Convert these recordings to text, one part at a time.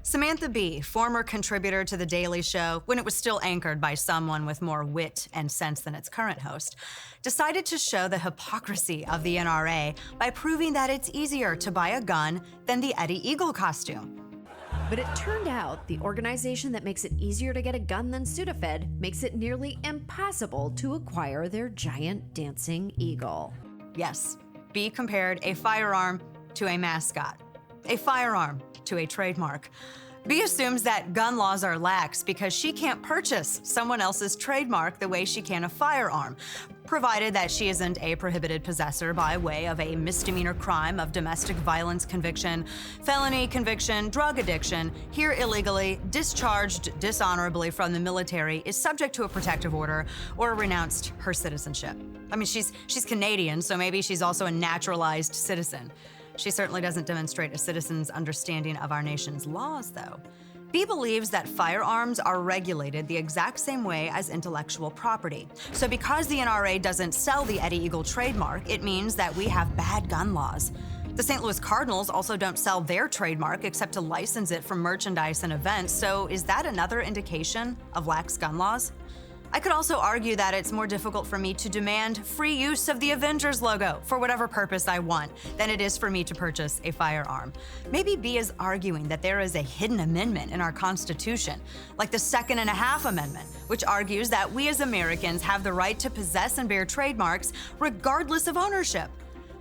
Samantha Bee, former contributor to The Daily Show when it was still anchored by someone with more wit and sense than its current host, decided to show the hypocrisy of the NRA by proving that it's easier to buy a gun than the Eddie Eagle costume. But it turned out the organization that makes it easier to get a gun than Sudafed makes it nearly impossible to acquire their giant dancing eagle. Yes, Bee compared a firearm to a mascot, a firearm to a trademark. Bee assumes that gun laws are lax because she can't purchase someone else's trademark the way she can a firearm, provided that she isn't a prohibited possessor by way of a misdemeanor crime of domestic violence conviction, felony conviction, drug addiction, here illegally, discharged dishonorably from the military, is subject to a protective order, or renounced her citizenship. I mean, she's Canadian, so maybe she's also a naturalized citizen. She certainly doesn't demonstrate a citizen's understanding of our nation's laws, though. Bee believes that firearms are regulated the exact same way as intellectual property. So because the NRA doesn't sell the Eddie Eagle trademark, it means that we have bad gun laws. The St. Louis Cardinals also don't sell their trademark except to license it for merchandise and events, so is that another indication of lax gun laws? I could also argue that it's more difficult for me to demand free use of the Avengers logo for whatever purpose I want than it is for me to purchase a firearm. Maybe Bee is arguing that there is a hidden amendment in our Constitution, like the Second and a Half Amendment, which argues that we as Americans have the right to possess and bear trademarks regardless of ownership.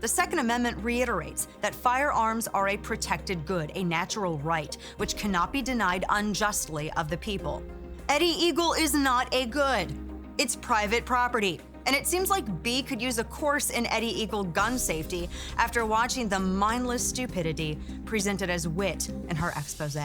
The Second Amendment reiterates that firearms are a protected good, a natural right, which cannot be denied unjustly of the people. Eddie Eagle is not a good. It's private property. And it seems like Bee could use a course in Eddie Eagle gun safety after watching the mindless stupidity presented as wit in her expose.